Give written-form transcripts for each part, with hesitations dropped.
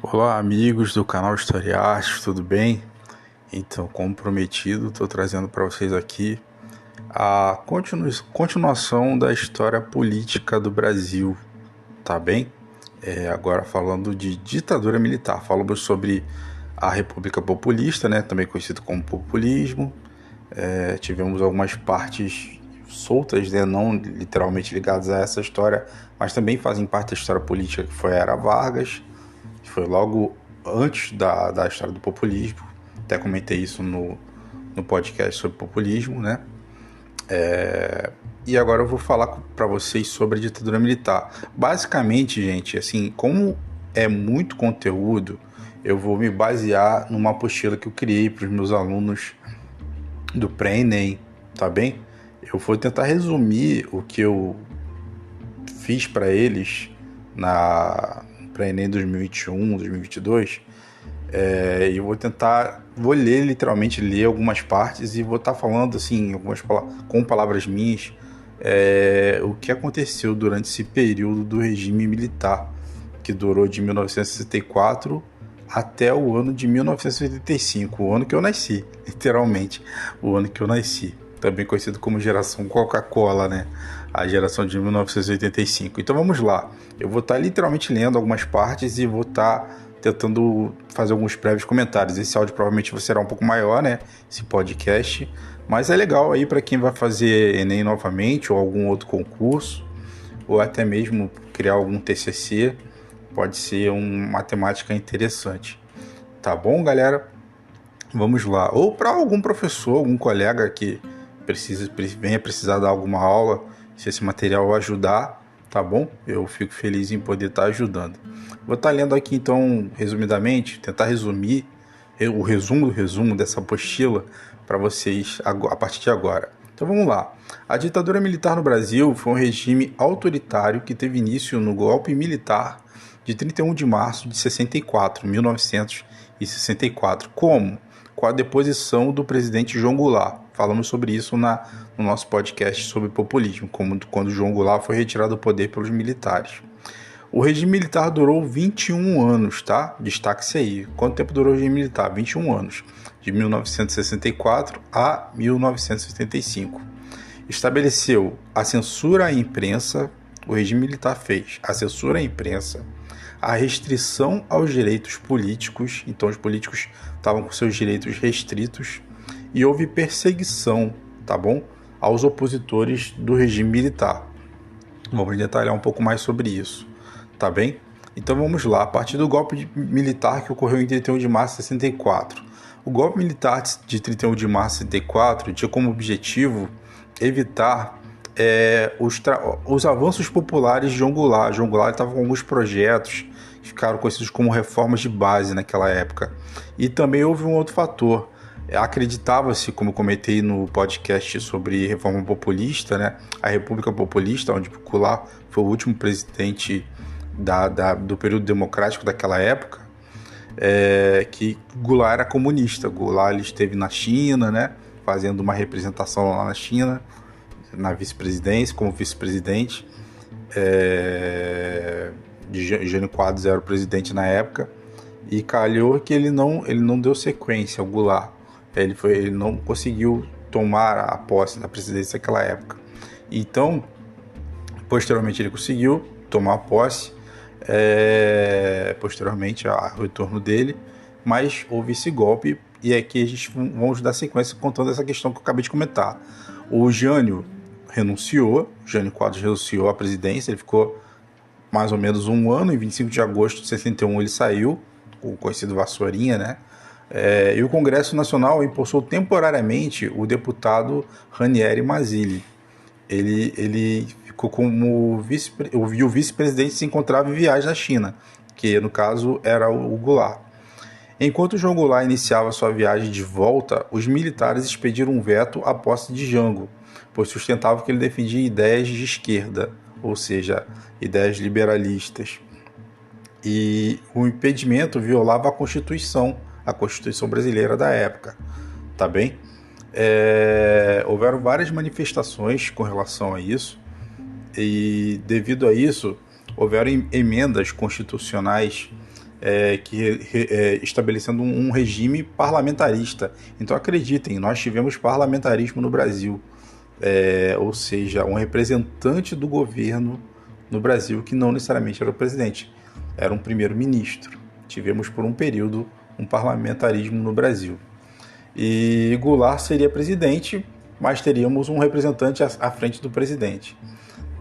Olá, amigos do canal História Arte, tudo bem? Então, como prometido, estou trazendo para vocês aqui a continuação da história política do Brasil, tá bem? Agora falando de ditadura militar, falamos sobre a República Populista, né, também conhecido como populismo. Tivemos algumas partes soltas, né, não literalmente ligadas a essa história, mas também fazem parte da história política, que foi a Era Vargas, que foi logo antes da história do populismo. Até comentei isso no podcast sobre populismo, né? E agora eu vou falar para vocês sobre a ditadura militar. Basicamente, gente, assim, como é muito conteúdo, eu vou me basear numa apostila que eu criei para os meus alunos do pré-ENEM, tá bem? Eu vou tentar resumir o que eu fiz para eles na pré-ENEM 2021, 2022. E eu vou ler, literalmente ler algumas partes e vou estar falando assim, com palavras minhas, o que aconteceu durante esse período do regime militar, que durou de 1964 até o ano de 1985, o ano que eu nasci, literalmente, o ano que eu nasci. Também conhecido como geração Coca-Cola, né? A geração de 1985. Então vamos lá. Eu vou estar literalmente lendo algumas partes e vou estar tentando fazer alguns breves comentários. Esse áudio provavelmente será um pouco maior, né? Esse podcast. Mas é legal aí para quem vai fazer Enem novamente ou algum outro concurso, ou até mesmo criar algum TCC. Pode ser uma temática interessante. Tá bom, galera? Vamos lá. Ou para algum professor, algum colega que venha precisar dar alguma aula, se esse material ajudar, tá bom? Eu fico feliz em poder estar ajudando. Vou estar lendo aqui então, resumidamente, tentar resumir o resumo do resumo dessa apostila para vocês a partir de agora. Então vamos lá. A ditadura militar no Brasil foi um regime autoritário que teve início no golpe militar de 31 de março de 1964. Como? Com a deposição do presidente João Goulart. Falamos sobre isso no nosso podcast sobre populismo, como quando João Goulart foi retirado do poder pelos militares. O regime militar durou 21 anos, tá? Destaque-se aí. Quanto tempo durou o regime militar? 21 anos. De 1964 a 1985. Estabeleceu a censura à imprensa. O regime militar fez a censura à imprensa, a restrição aos direitos políticos, então os políticos estavam com seus direitos restritos, e houve perseguição, tá bom? Aos opositores do regime militar. Vamos detalhar um pouco mais sobre isso, tá bem? Então vamos lá, a partir do golpe militar que ocorreu em 31 de março de 64. O golpe militar de 31 de março de 64 tinha como objetivo evitar os avanços populares de João Goulart. João Goulart estava com alguns projetos que ficaram conhecidos como reformas de base naquela época. E também houve um outro fator. Acreditava-se, como eu comentei no podcast sobre reforma populista, né? A República Populista, onde Goulart foi o último presidente do período democrático daquela época, que Goulart era comunista. Goulart ele esteve na China, né? Fazendo uma representação lá na China, na vice-presidência, como vice-presidente. Jânio Quadros era o presidente na época, e calhou que ele não deu sequência ao Goulart. Ele não conseguiu tomar a posse da presidência naquela época. Então, posteriormente ele conseguiu tomar a posse, posteriormente ao retorno dele, mas houve esse golpe, e aqui a gente vamos dar sequência contando essa questão que eu acabei de comentar. O Jânio Quadros renunciou à presidência, ele ficou mais ou menos um ano. Em 25 de agosto de 61 ele saiu, o conhecido Vassourinha, né? E o Congresso Nacional impulsou temporariamente o deputado Ranieri Mazzilli. Ele ficou como o vice-presidente se encontrava em viagem na China, que no caso era o Goulart. Enquanto João Goulart iniciava sua viagem de volta, os militares expediram um veto à posse de Jango, pois sustentavam que ele defendia ideias de esquerda, ou seja, ideias liberalistas. E o impedimento violava a Constituição brasileira da época, tá bem? Houveram várias manifestações com relação a isso, e devido a isso, houveram emendas constitucionais estabelecendo um regime parlamentarista. Então acreditem, nós tivemos parlamentarismo no Brasil, ou seja, um representante do governo no Brasil que não necessariamente era o presidente, era um primeiro-ministro. Tivemos por um período um parlamentarismo no Brasil. E Goulart seria presidente, mas teríamos um representante à frente do presidente.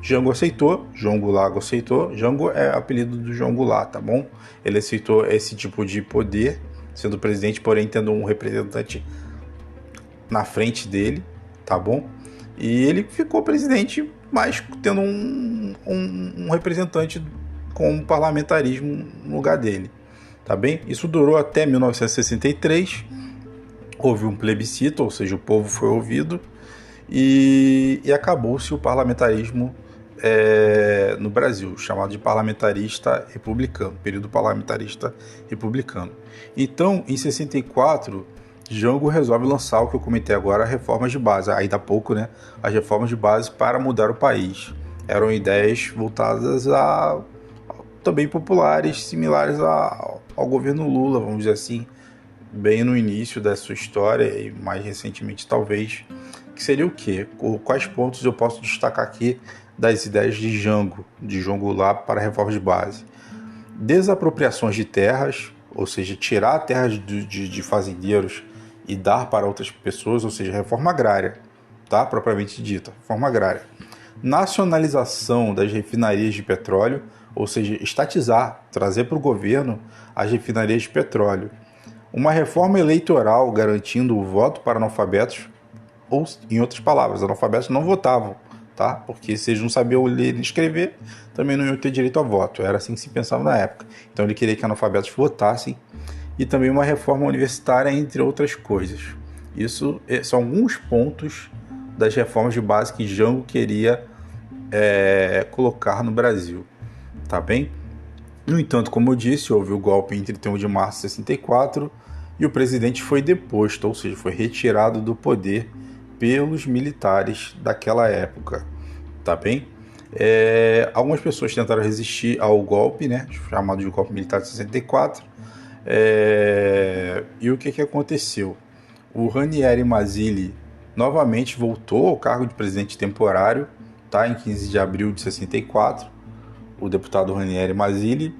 Jango aceitou, João Goulart aceitou. Jango é apelido do João Goulart, tá bom? Ele aceitou esse tipo de poder, sendo presidente, porém tendo um representante na frente dele, tá bom? E ele ficou presidente, mas tendo um representante com parlamentarismo no lugar dele, tá bem? Isso durou até 1963, houve um plebiscito, ou seja, o povo foi ouvido, e acabou-se o parlamentarismo no Brasil, chamado de parlamentarista republicano, período parlamentarista republicano. Então, em 64, Jango resolve lançar o que eu comentei agora, reformas de base, ainda há pouco, né? As reformas de base para mudar o país. Eram ideias voltadas também populares, similares ao governo Lula, vamos dizer assim, bem no início da sua história e mais recentemente talvez, que seria o quê? Quais pontos eu posso destacar aqui das ideias de João Goulart para a reforma de base? Desapropriações de terras, ou seja, tirar terras de fazendeiros e dar para outras pessoas, ou seja, reforma agrária, tá? Propriamente dita, reforma agrária. Nacionalização das refinarias de petróleo, ou seja, estatizar, trazer para o governo as refinarias de petróleo. Uma reforma eleitoral garantindo o voto para analfabetos, ou, em outras palavras, analfabetos não votavam, tá? Porque se eles não sabiam ler e escrever, também não iam ter direito a voto. Era assim que se pensava na época. Então ele queria que analfabetos votassem. E também uma reforma universitária, entre outras coisas. Isso são alguns pontos das reformas de base que Jango queria colocar no Brasil, tá bem? No entanto, como eu disse, houve o golpe em 31 de março de 64 e o presidente foi deposto, ou seja, foi retirado do poder pelos militares daquela época, tá bem? Algumas pessoas tentaram resistir ao golpe, né, chamado de golpe militar de 64, e o que aconteceu? O Ranieri Mazzilli novamente voltou ao cargo de presidente temporário, tá, em 15 de abril de 64, o deputado Ranieri Mazzilli,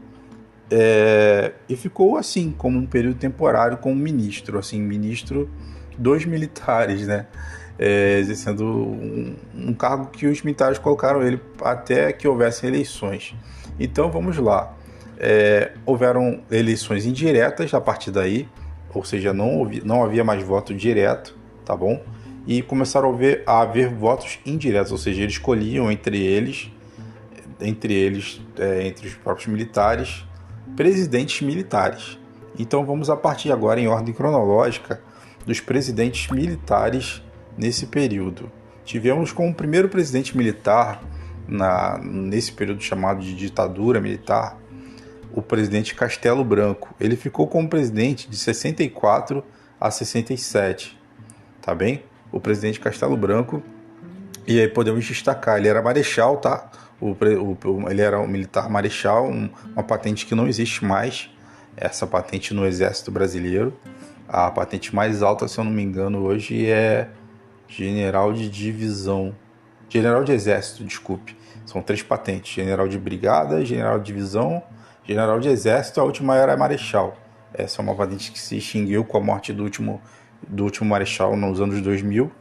e ficou assim, como um período temporário, como ministro, assim, ministro dos militares, né? Exercendo um cargo que os militares colocaram ele até que houvesse eleições. Então vamos lá. Houveram eleições indiretas a partir daí, ou seja, não havia mais voto direto, tá bom? E começaram a haver votos indiretos, ou seja, eles escolhiam entre os próprios militares, presidentes militares. Então vamos a partir agora, em ordem cronológica, dos presidentes militares nesse período. Tivemos como primeiro presidente militar, nesse período chamado de ditadura militar, o presidente Castelo Branco. Ele ficou como presidente de 64 a 67, tá bem? O presidente Castelo Branco, e aí podemos destacar, ele era marechal, tá? Ele era um militar marechal, uma patente que não existe mais, essa patente no Exército Brasileiro. A patente mais alta, se eu não me engano, hoje é general de divisão, general de exército, desculpe. São 3 patentes: general de brigada, general de divisão, general de exército, a última era marechal. Essa é uma patente que se extinguiu com a morte do último marechal nos anos 2000.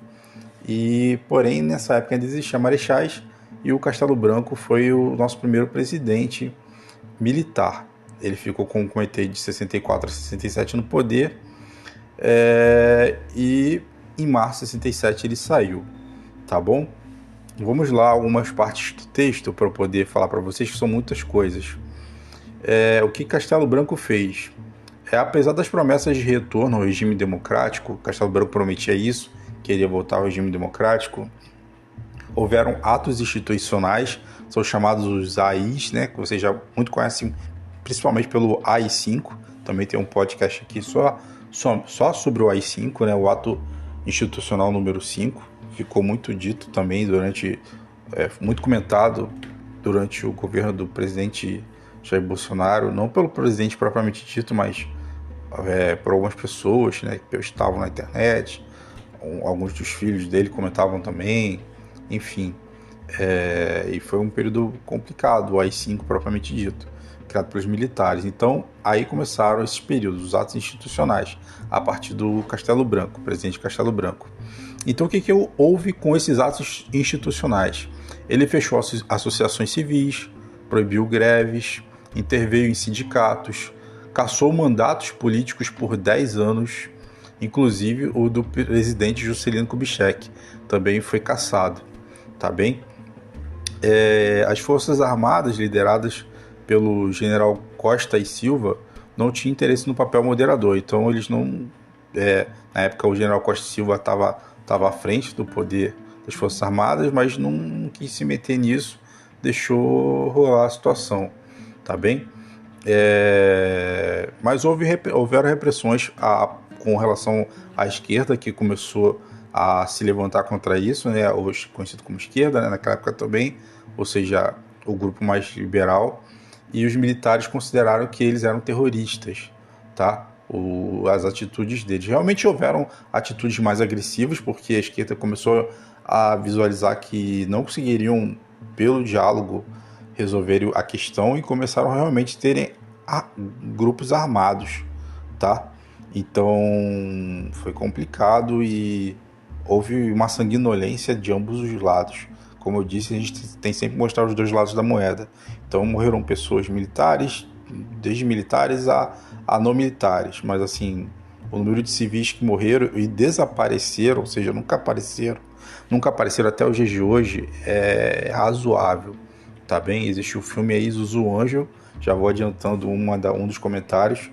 Porém, nessa época ainda existiam marechais, e o Castelo Branco foi o nosso primeiro presidente militar. Ele ficou, como comentei, de 64 a 67 no poder, e em março de 67 ele saiu, tá bom? Vamos lá, algumas partes do texto para eu poder falar para vocês, que são muitas coisas. O que Castelo Branco fez? Apesar das promessas de retorno ao regime democrático, Castelo Branco prometia isso, queria voltar ao regime democrático. Houveram atos institucionais, são chamados os AIs, né, que vocês já muito conhecem, principalmente pelo AI-5. Também tem um podcast aqui só sobre o AI-5, né, o ato institucional número 5. Ficou muito dito também muito comentado durante o governo do presidente Jair Bolsonaro, não pelo presidente propriamente dito, mas por algumas pessoas, né, que estavam na internet, alguns dos filhos dele comentavam também, enfim. E foi um período complicado, o AI-5 propriamente dito, criado pelos militares. Então, aí começaram esses períodos, os atos institucionais, a partir do Castelo Branco, presidente Castelo Branco. Então, o que houve com esses atos institucionais? Ele fechou associações civis, proibiu greves, interveio em sindicatos, cassou mandatos políticos por 10 anos, inclusive o do presidente Juscelino Kubitschek também foi cassado, tá bem? As Forças Armadas, lideradas pelo general Costa e Silva, não tinham interesse no papel moderador, então eles não... na época o general Costa e Silva estava à frente do poder das Forças Armadas, mas não quis se meter nisso, deixou rolar a situação, tá bem? Mas houveram repressões com relação à esquerda, que começou a se levantar contra isso, né, hoje conhecido como esquerda, né, naquela época também, ou seja, o grupo mais liberal, e os militares consideraram que eles eram terroristas, tá? As atitudes deles. Realmente houveram atitudes mais agressivas, porque a esquerda começou a visualizar que não conseguiriam, pelo diálogo, resolver a questão, e começaram realmente a terem grupos armados, tá? Então foi complicado e houve uma sanguinolência de ambos os lados. Como eu disse, a gente tem sempre que mostrar os dois lados da moeda. Então morreram pessoas militares, desde militares a não militares, mas assim, o número de civis que morreram e desapareceram, ou seja, nunca apareceram até os dias de hoje, é razoável, tá bem? Existe o filme aí, Zuzu Anjo, já vou adiantando um dos comentários,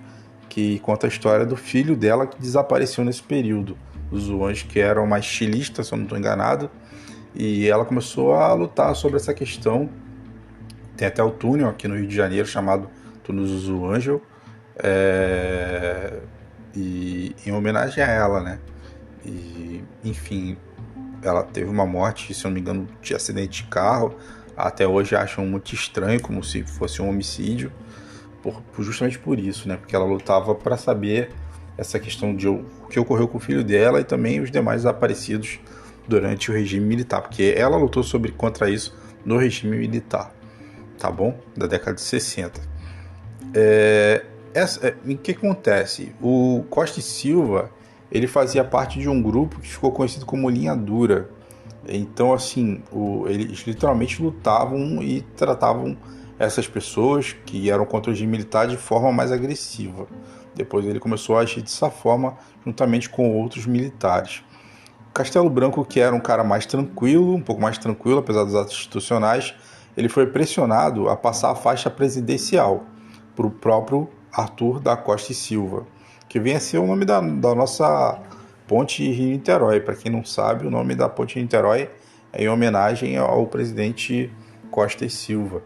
que conta a história do filho dela que desapareceu nesse período. O Zuzu Anjo, que era uma estilista, se eu não estou enganado, e ela começou a lutar sobre essa questão. Tem até o túnel aqui no Rio de Janeiro chamado Túnel Zuzu Anjo, e em homenagem a ela, né? E, enfim, ela teve uma morte, se eu não me engano, de acidente de carro. Até hoje acham muito estranho, como se fosse um homicídio, justamente por isso, né? Porque ela lutava para saber essa questão de o que ocorreu com o filho dela e também os demais desaparecidos durante o regime militar, porque ela lutou contra isso no regime militar, tá bom? Da década de 60. O que acontece? O Costa e Silva, ele fazia parte de um grupo que ficou conhecido como Linha Dura. Então, assim, eles literalmente lutavam e tratavam essas pessoas que eram contra o regime militar de forma mais agressiva. Depois ele começou a agir dessa forma juntamente com outros militares. Castelo Branco, que era um cara mais tranquilo, um pouco mais tranquilo, apesar dos atos institucionais, ele foi pressionado a passar a faixa presidencial para o próprio Arthur da Costa e Silva, que vem a ser o nome da nossa ponte Rio-Niterói. Para quem não sabe, o nome da ponte Rio-Niterói é em homenagem ao presidente Costa e Silva,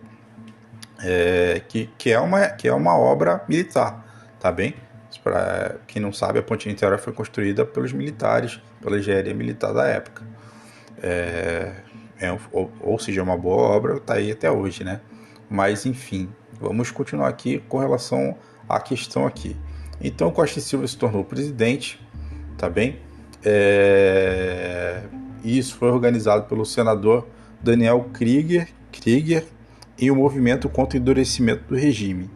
que é uma obra militar, tá bem? Para quem não sabe, a ponte Rio-Niterói foi construída pelos militares, pela engenharia militar da época. Ou seja, uma boa obra, está aí até hoje, né? Mas, enfim, vamos continuar aqui com relação à questão aqui. Então, Costa e Silva se tornou presidente, tá bem? E isso foi organizado pelo senador Daniel Krieger e o movimento contra o endurecimento do regime.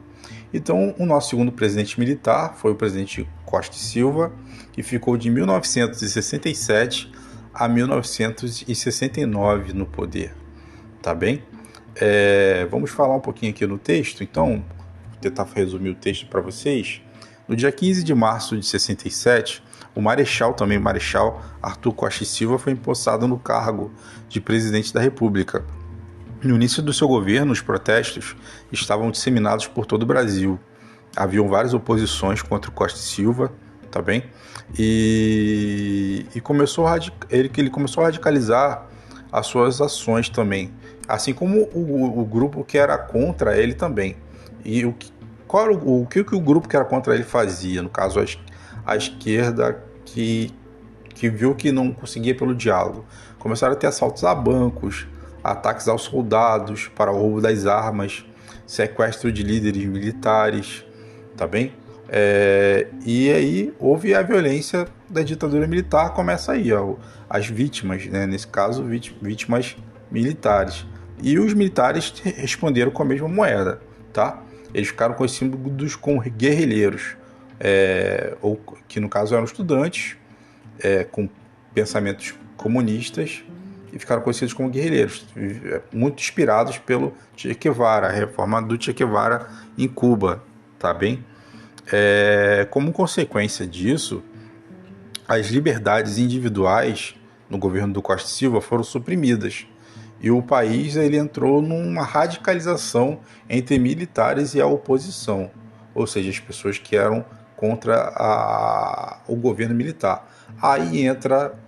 Então, o nosso segundo presidente militar foi o presidente Costa e Silva, que ficou de 1967 a 1969 no poder, tá bem? Vamos falar um pouquinho aqui no texto, então, vou tentar resumir o texto para vocês. No dia 15 de março de 67, o Marechal Arthur Costa e Silva foi empossado no cargo de presidente da República. No início do seu governo, os protestos estavam disseminados por todo o Brasil. Haviam várias oposições contra o Costa e Silva, tá bem? E ele começou a radicalizar as suas ações também, assim como o grupo que era contra ele também. E o que o grupo que era contra ele fazia? No caso, a esquerda que viu que não conseguia pelo diálogo. Começaram a ter assaltos a bancos, ataques aos soldados para o roubo das armas, sequestro de líderes militares, tá bem? E aí houve a violência da ditadura militar, começa aí, ó, as vítimas, né? Nesse caso, vítimas militares. E os militares responderam com a mesma moeda, tá? Eles ficaram conhecidos como guerrilheiros, ou que no caso eram estudantes, com pensamentos comunistas, e ficaram conhecidos como guerrilheiros, muito inspirados pelo Che Guevara, a reforma do Che Guevara em Cuba, tá bem? Como consequência disso, as liberdades individuais no governo do Costa e Silva foram suprimidas, e o país ele entrou numa radicalização entre militares e a oposição, ou seja, as pessoas que eram contra o governo militar. Aí entra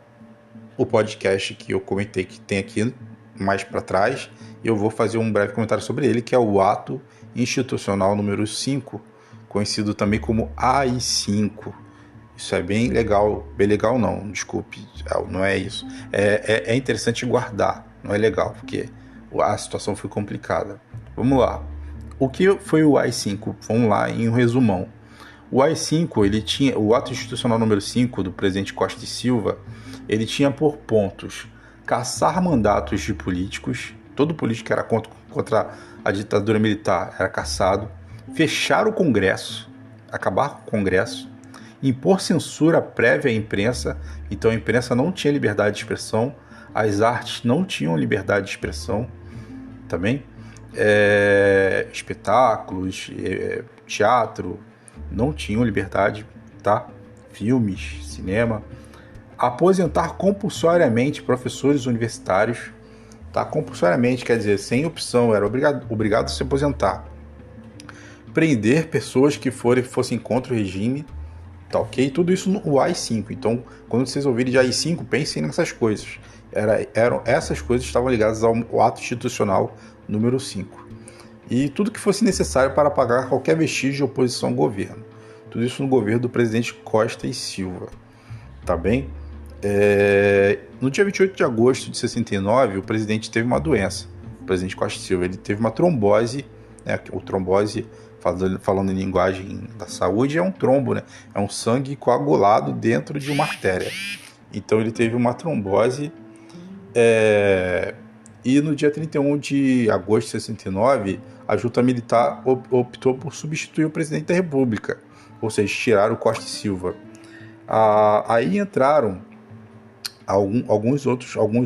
o podcast que eu comentei que tem aqui mais para trás, e eu vou fazer um breve comentário sobre ele, que é o Ato Institucional número 5, conhecido também como AI-5. Isso é bem legal não, desculpe, não é isso. É interessante guardar, não é legal, porque a situação foi complicada. Vamos lá. O que foi o AI-5? Vamos lá em um resumão. O AI-5, ele tinha, o Ato Institucional número 5 do presidente Costa e Silva, ele tinha por pontos caçar mandatos de políticos, todo político que era contra a ditadura militar era caçado, fechar o Congresso, acabar com o Congresso, impor censura prévia à imprensa, então a imprensa não tinha liberdade de expressão, as artes não tinham liberdade de expressão também, espetáculos, teatro, não tinham liberdade, tá? Filmes, cinema. Aposentar compulsoriamente professores universitários, tá? Compulsoriamente, quer dizer, sem opção, era obrigado a se aposentar. Prender pessoas que fossem contra o regime, tá ok? Tudo isso no AI-5. Então, quando vocês ouvirem de AI-5, pensem nessas coisas. Essas coisas estavam ligadas ao ato institucional número 5. E tudo que fosse necessário para apagar qualquer vestígio de oposição ao governo. Tudo isso no governo do presidente Costa e Silva. Tá bem? No dia 28 de agosto de 69, o presidente teve uma doença. O presidente Costa e Silva, ele teve uma trombose, né? O trombose, falando em linguagem da saúde, é um trombo, né? É um sangue coagulado dentro de uma artéria. Então ele teve uma trombose, e no dia 31 de agosto de 69, a junta militar optou por substituir o presidente da República, ou seja, tiraram o Costa e Silva. Aí entraram alguns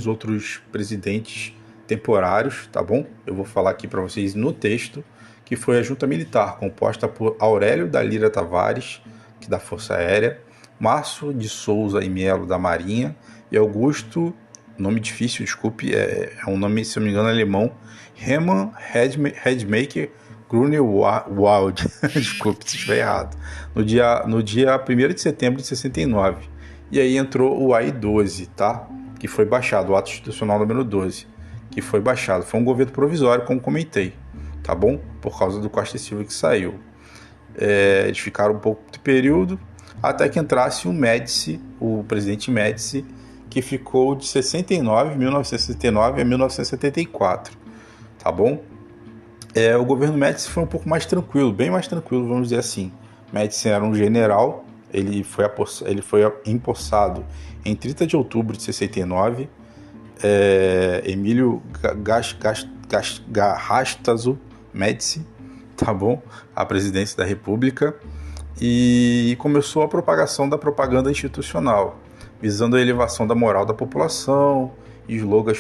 outros presidentes temporários, tá bom? Eu vou falar aqui para vocês no texto, que foi a junta militar, composta por Aurélio da Lira Tavares, que da Força Aérea, Márcio de Souza e Melo, da Marinha, e Augusto, nome difícil, desculpe, é um nome, se eu não me engano, alemão, Hermann Rademacher Grunewald, desculpe se estiver errado, no dia 1º de setembro de 69. E aí entrou o AI-12, tá? Que foi baixado, o Ato Institucional número 12, que foi baixado. Foi um governo provisório, como comentei, tá bom? Por causa do Costa e Silva que saiu. Eles ficaram um pouco de período, até que entrasse o Médici, o presidente Médici, que ficou de 1969 a 1974, tá bom? O governo Médici foi um pouco mais tranquilo, bem mais tranquilo, vamos dizer assim. Médici era um general, ele foi empossado em 30 de outubro de 69. Emílio Garrastazu Médici, tá bom? A presidência da República, e começou a propagação da propaganda institucional, visando a elevação da moral da população, slogans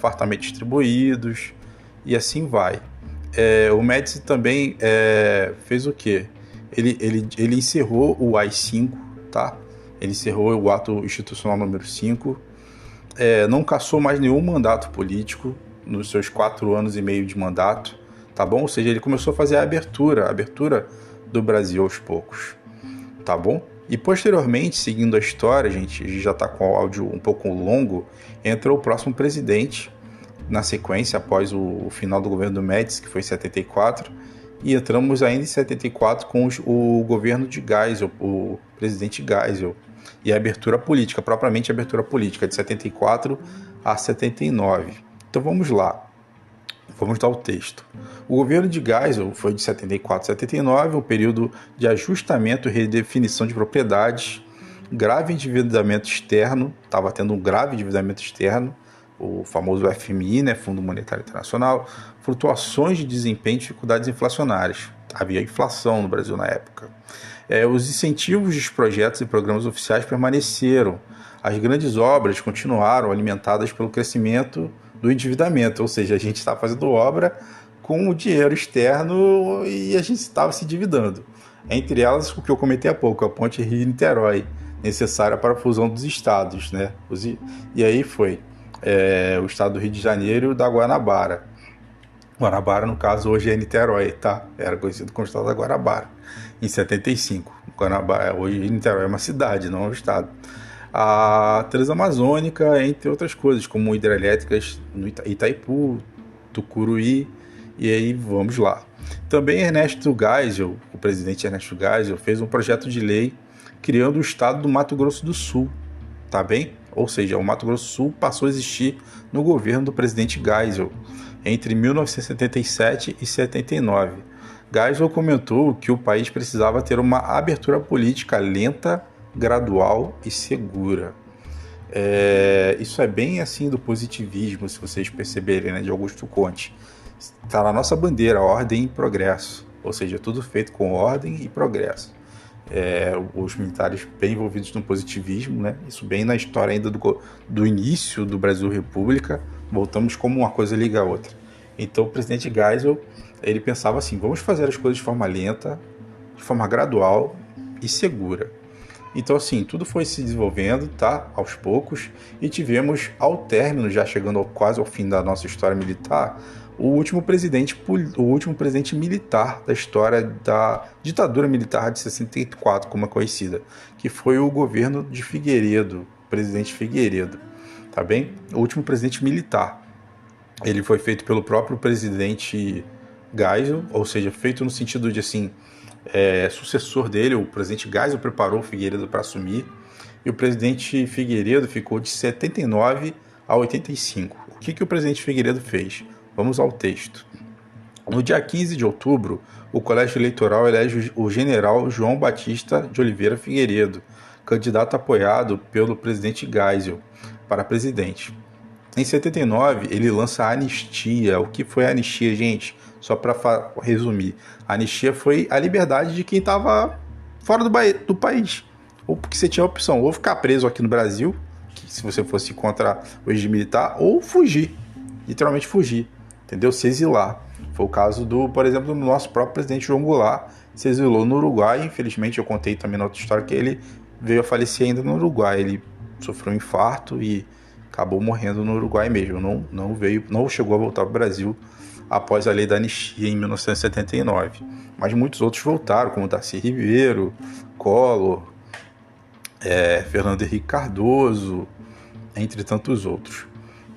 fartamente distribuídos, e assim vai. O Médici também fez o quê? Ele encerrou o AI-5, tá? Ele encerrou o ato institucional número 5, não cassou mais nenhum mandato político nos seus 4 anos e meio de mandato, tá bom? Ou seja, ele começou a fazer a abertura do Brasil aos poucos, tá bom? E posteriormente, seguindo a história, a gente já está com o áudio um pouco longo, entrou o próximo presidente, na sequência, após o final do governo do Médici, que foi em 74, e entramos ainda em 74 com o governo de Geisel, o presidente Geisel, e a abertura política, propriamente a abertura política, de 74 a 79. Então vamos lá. Vamos dar o texto. O governo de Geisel foi de 74 a 79, um período de ajustamento e redefinição de propriedades, grave endividamento externo, estava tendo um grave endividamento externo, o famoso FMI, né, Fundo Monetário Internacional, flutuações de desempenho e dificuldades inflacionárias. Havia inflação no Brasil na época. Os incentivos dos projetos e programas oficiais permaneceram. As grandes obras continuaram alimentadas pelo crescimento do endividamento, ou seja, a gente está fazendo obra com o dinheiro externo e a gente estava se endividando. Entre elas, o que eu comentei há pouco, a ponte Rio-Niterói, necessária para a fusão dos estados, né? E aí foi o estado do Rio de Janeiro e da Guanabara. Guanabara, no caso, hoje é Niterói, tá? Era conhecido como estado da Guanabara, em 75. Guanabara, hoje Niterói é uma cidade, não é um estado. A Transamazônica, entre outras coisas, como hidrelétricas no Itaipu, Tucuruí, e aí vamos lá. Também Ernesto Geisel, o presidente Ernesto Geisel, fez um projeto de lei criando o estado do Mato Grosso do Sul, tá bem? Ou seja, o Mato Grosso do Sul passou a existir no governo do presidente Geisel, entre 1977 e 79. Geisel comentou que o país precisava ter uma abertura política lenta, gradual e segura. Isso é bem assim do positivismo, se vocês perceberem, né, de Augusto Conte. Está na nossa bandeira, ordem e progresso, ou seja, tudo feito com ordem e progresso. Os militares bem envolvidos no positivismo, né? Isso bem na história ainda do início do Brasil República, voltamos como uma coisa liga a outra. Então o presidente Geisel, ele pensava assim, vamos fazer as coisas de forma lenta, de forma gradual e segura. Então, assim, tudo foi se desenvolvendo, tá? Aos poucos, e tivemos, ao término, já chegando quase ao fim da nossa história militar, o último presidente militar da história da ditadura militar de 64, como é conhecida, que foi o governo de Figueiredo, presidente Figueiredo, tá bem? O último presidente militar. Ele foi feito pelo próprio presidente Geisel, ou seja, feito no sentido de, assim, sucessor dele, o presidente Geisel preparou o Figueiredo para assumir, e o presidente Figueiredo ficou de 79 a 85. O que o presidente Figueiredo fez? Vamos ao texto. No dia 15 de outubro, o Colégio Eleitoral elege o general João Batista de Oliveira Figueiredo, candidato apoiado pelo presidente Geisel para presidente. Em 79, ele lança a anistia. O que foi a anistia, gente? Só para resumir. A anistia foi a liberdade de quem estava fora do país. Ou porque você tinha a opção, ou ficar preso aqui no Brasil, se você fosse contra o regime militar, ou fugir. Literalmente fugir. Entendeu? Se exilar. Foi o caso por exemplo, do nosso próprio presidente João Goulart, se exilou no Uruguai. Infelizmente, eu contei também na outra história que ele veio a falecer ainda no Uruguai. Ele sofreu um infarto e acabou morrendo no Uruguai mesmo. Não chegou a voltar para o Brasil após a lei da anistia em 1979. Mas muitos outros voltaram, como Darcy Ribeiro, Collor, Fernando Henrique Cardoso, entre tantos outros.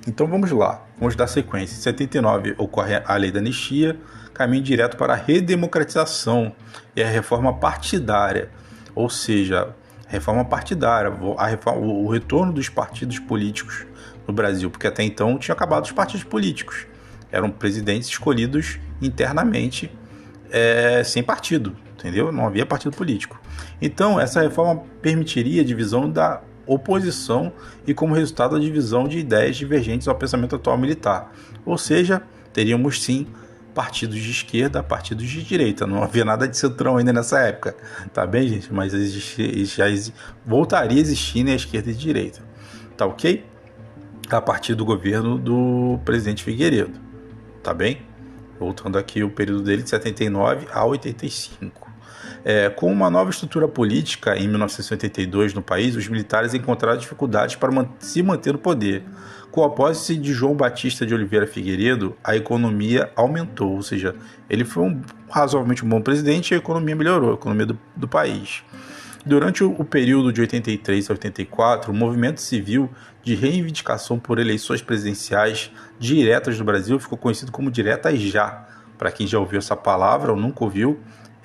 Então vamos lá, vamos dar sequência. Em 79 ocorre a lei da anistia, caminho direto para a redemocratização e a reforma partidária, ou seja, reforma partidária, o retorno dos partidos políticos no Brasil, porque até então tinha acabado os partidos políticos, eram presidentes escolhidos internamente, sem partido, entendeu? Não havia partido político. Então essa reforma permitiria a divisão da oposição e, como resultado, a divisão de ideias divergentes ao pensamento atual militar. Ou seja, teríamos sim partidos de esquerda, partidos de direita. Não havia nada de centrão ainda nessa época, tá bem, gente? Mas voltaria a existir, né, a esquerda e a direita, tá ok? A partir do governo do presidente Figueiredo, tá bem? Voltando aqui o período dele de 79 a 85. Com uma nova estrutura política em 1982 no país, os militares encontraram dificuldades para se manter no poder. Com a posse de João Batista de Oliveira Figueiredo, a economia aumentou, ou seja, ele foi razoavelmente um bom presidente e a economia melhorou, a economia do país. Durante o período de 83 a 84, o movimento civil de reivindicação por eleições presidenciais diretas do Brasil ficou conhecido como Diretas Já. Para quem já ouviu essa palavra ou nunca ouviu,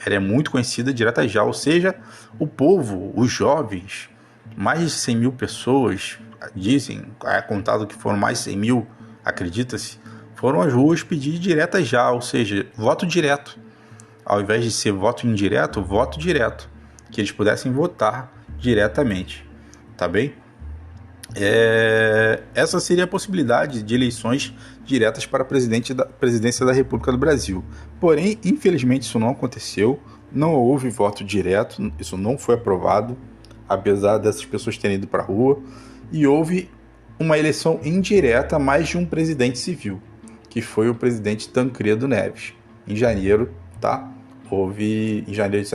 ela é muito conhecida, Diretas Já, ou seja, o povo, os jovens, mais de 100 mil pessoas, dizem, contado que foram mais de 100 mil, acredita-se, foram às ruas pedir direta já, ou seja, voto direto. Ao invés de ser voto indireto, voto direto. Que eles pudessem votar diretamente, tá bem? Essa seria a possibilidade de eleições diretas para presidência da República do Brasil. Porém, infelizmente, isso não aconteceu, não houve voto direto, isso não foi aprovado, apesar dessas pessoas terem ido para a rua, e houve uma eleição indireta, mais de um presidente civil, que foi o presidente Tancredo Neves, em janeiro, tá? Houve, em janeiro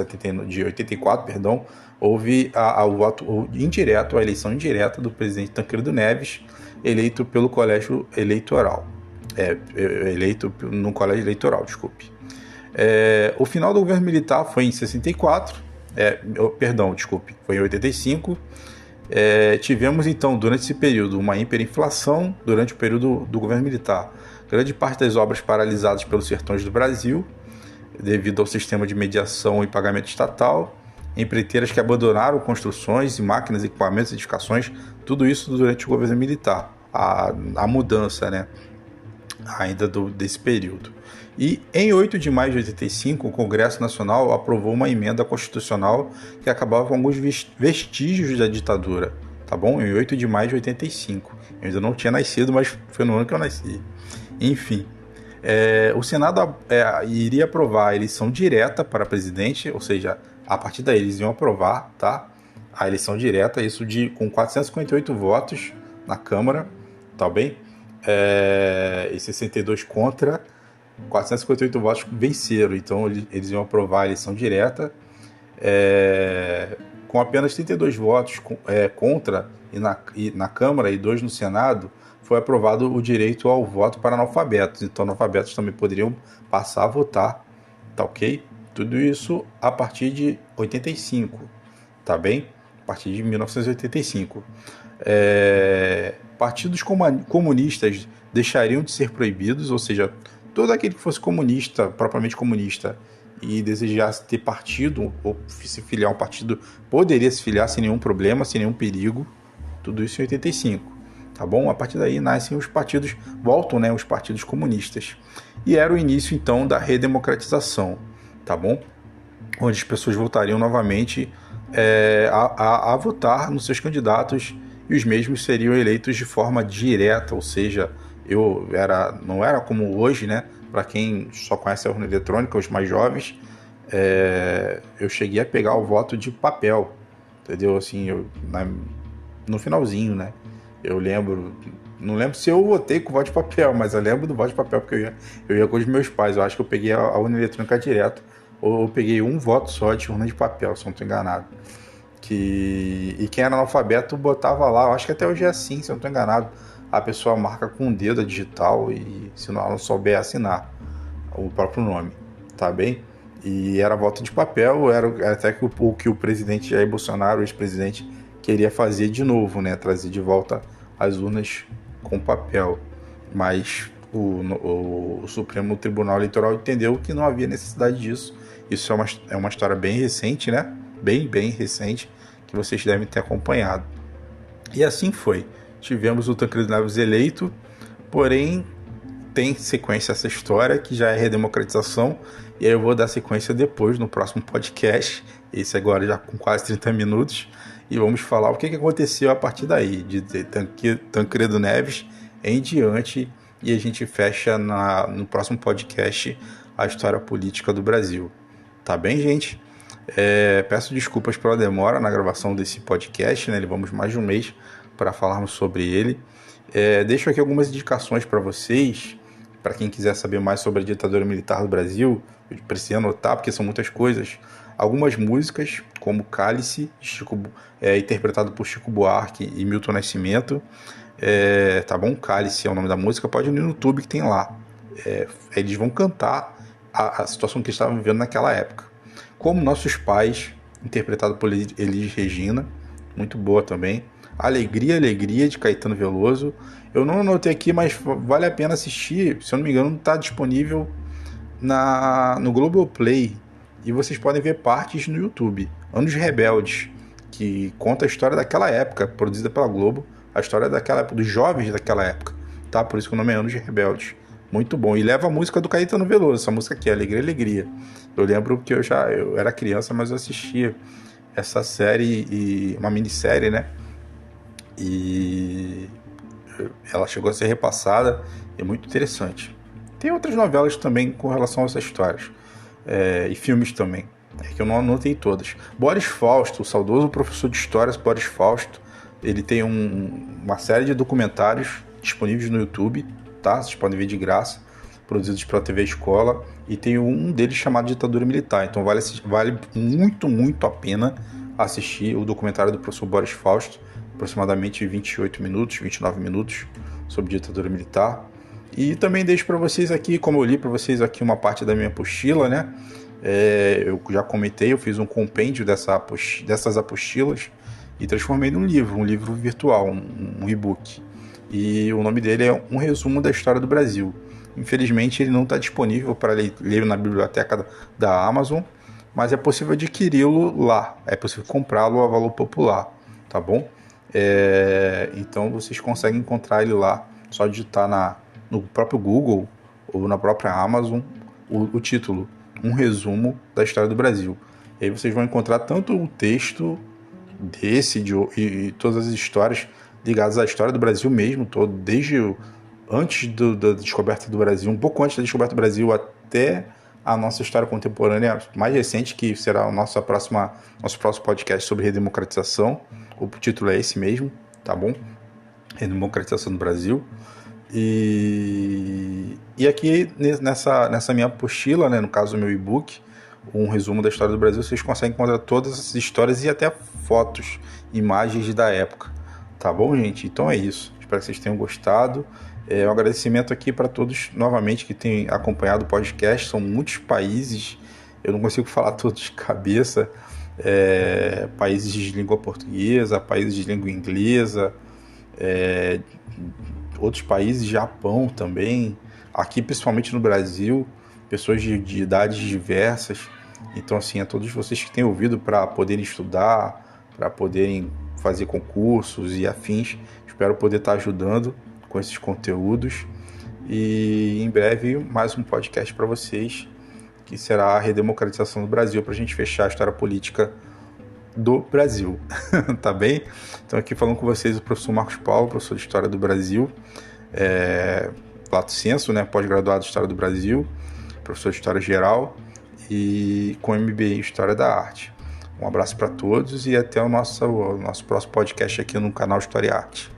de 84, perdão, houve o voto indireto, a eleição indireta do presidente Tancredo Neves, eleito pelo colégio eleitoral. Eleito no colégio eleitoral, desculpe. O final do governo militar foi em 64, foi em 85. Tivemos, então, durante esse período, uma hiperinflação durante o período do governo militar. Grande parte das obras paralisadas pelos sertões do Brasil, devido ao sistema de mediação e pagamento estatal, empreiteiras que abandonaram construções e máquinas, equipamentos, edificações, tudo isso durante o governo militar, a mudança, né, ainda desse período. E em 8 de maio de 85, o Congresso Nacional aprovou uma emenda constitucional que acabava com alguns vestígios da ditadura, tá bom? Em 8 de maio de 85. Eu ainda não tinha nascido, mas foi no ano que eu nasci. Enfim, o Senado iria aprovar a eleição direta para presidente, ou seja, a partir daí eles iam aprovar, tá? A eleição direta, isso com 458 votos na Câmara, tá bem? E 62 contra, 458 votos venceram, então eles iam aprovar a eleição direta, com apenas 32 votos contra na Câmara e 2 no Senado. Foi aprovado o direito ao voto para analfabetos, então analfabetos também poderiam passar a votar, tá ok? Tudo isso a partir de 85, tá bem? A partir de 1985. Partidos comunistas deixariam de ser proibidos, ou seja, todo aquele que fosse comunista, propriamente comunista, e desejasse ter partido ou se filiar a um partido, poderia se filiar sem nenhum problema, sem nenhum perigo, tudo isso em 85. Tá bom? A partir daí nascem os partidos, voltam, né, os partidos comunistas. E era o início, então, da redemocratização, tá bom? Onde as pessoas voltariam novamente a votar nos seus candidatos e os mesmos seriam eleitos de forma direta, ou seja, não era como hoje, né? Para quem só conhece a urna eletrônica, os mais jovens, eu cheguei a pegar o voto de papel, entendeu? Assim, no finalzinho, né? Eu lembro, não lembro se eu votei com voto de papel, mas eu lembro do voto de papel porque eu ia com os meus pais. Eu acho que eu peguei a urna eletrônica direto, ou eu peguei um voto só de urna de papel, se eu não estou enganado. E quem era analfabeto botava lá, eu acho que até hoje é assim, se eu não estou enganado, a pessoa marca com o dedo a digital e se ela não souber assinar o próprio nome, tá bem? E era voto de papel, era até que o presidente Jair Bolsonaro, o ex-presidente, queria fazer de novo, né? Trazer de volta as urnas com papel. Mas o Supremo Tribunal Eleitoral entendeu que não havia necessidade disso. Isso é uma história bem recente, né? Bem recente, que vocês devem ter acompanhado. E assim foi. Tivemos o Tancredo Neves eleito, porém tem sequência essa história, que já é redemocratização, e aí eu vou dar sequência depois, no próximo podcast, esse agora já com quase 30 minutos, e vamos falar o que aconteceu a partir daí, de Tancredo Neves em diante, e a gente fecha no próximo podcast a história política do Brasil. Tá bem, gente? Peço desculpas pela demora na gravação desse podcast, né? Levamos mais de um mês para falarmos sobre ele. Deixo aqui algumas indicações para vocês, para quem quiser saber mais sobre a ditadura militar do Brasil. Eu precisei anotar, porque são muitas coisas. Algumas músicas, como Cálice, interpretado por Chico Buarque e Milton Nascimento. Tá bom? Cálice é o nome da música. Pode ir no YouTube que tem lá. Eles vão cantar a situação que eles estavam vivendo naquela época. Como Nossos Pais, interpretado por Elis Regina. Muito boa também. Alegria, de Caetano Veloso. Eu não anotei aqui, mas vale a pena assistir. Se eu não me engano, está disponível no Globoplay. E vocês podem ver partes no YouTube. Anos Rebeldes, que conta a história daquela época, produzida pela Globo. A história daquela época, dos jovens daquela época. Tá? Por isso que o nome é Anos Rebeldes. Muito bom. E leva a música do Caetano Veloso, essa música aqui, Alegria, Alegria. Eu lembro que eu era criança, mas eu assistia essa série, uma minissérie, né? E ela chegou a ser repassada, é muito interessante. Tem outras novelas também com relação a essas histórias, e filmes também, que eu não anotei todas. Boris Fausto, o saudoso professor de histórias Boris Fausto, ele tem uma série de documentários disponíveis no YouTube, tá? Vocês podem ver de graça, produzidos pela TV Escola, e tem um deles chamado Ditadura Militar. Então vale muito, muito a pena assistir o documentário do professor Boris Fausto, aproximadamente 28 minutos, 29 minutos, sobre ditadura militar. E também deixo para vocês aqui, como eu li para vocês aqui uma parte da minha apostila, né? Eu já comentei, eu fiz um compêndio dessas apostilas e transformei num livro, um livro virtual, um e-book. E o nome dele é Um Resumo da História do Brasil. Infelizmente ele não está disponível para ler na biblioteca da Amazon, mas é possível adquiri-lo lá, é possível comprá-lo a valor popular, tá bom? Então vocês conseguem encontrar ele lá, só digitar no próprio Google ou na própria Amazon o título, Um Resumo da História do Brasil. E aí vocês vão encontrar tanto o texto e todas as histórias ligadas à história do Brasil mesmo, todo, desde antes da descoberta do Brasil, um pouco antes da descoberta do Brasil até a nossa história contemporânea mais recente, que será o nosso próximo podcast sobre redemocratização. O título é esse mesmo, tá bom? Redemocratização do Brasil. E aqui nessa minha apostila, né, no caso do meu e-book, Um Resumo da História do Brasil, vocês conseguem encontrar todas essas histórias e até fotos, imagens da época. Tá bom, gente? Então é isso. Espero que vocês tenham gostado. Um agradecimento aqui para todos, novamente, que têm acompanhado o podcast. São muitos países, eu não consigo falar todos de cabeça. Países de língua portuguesa, países de língua inglesa, outros países, Japão também, aqui principalmente no Brasil, pessoas de idades diversas. Então, assim, a todos vocês que têm ouvido para poderem estudar, para poderem fazer concursos e afins, espero poder estar ajudando com esses conteúdos. E em breve, mais um podcast para vocês, que será a redemocratização do Brasil, para a gente fechar a história política do Brasil. Tá bem? Então aqui falando com vocês o professor Marcos Paulo, professor de História do Brasil, lato sensu, né, pós-graduado de História do Brasil, professor de História Geral e com MBA em História da Arte. Um abraço para todos e até o nosso próximo podcast aqui no canal História e Arte.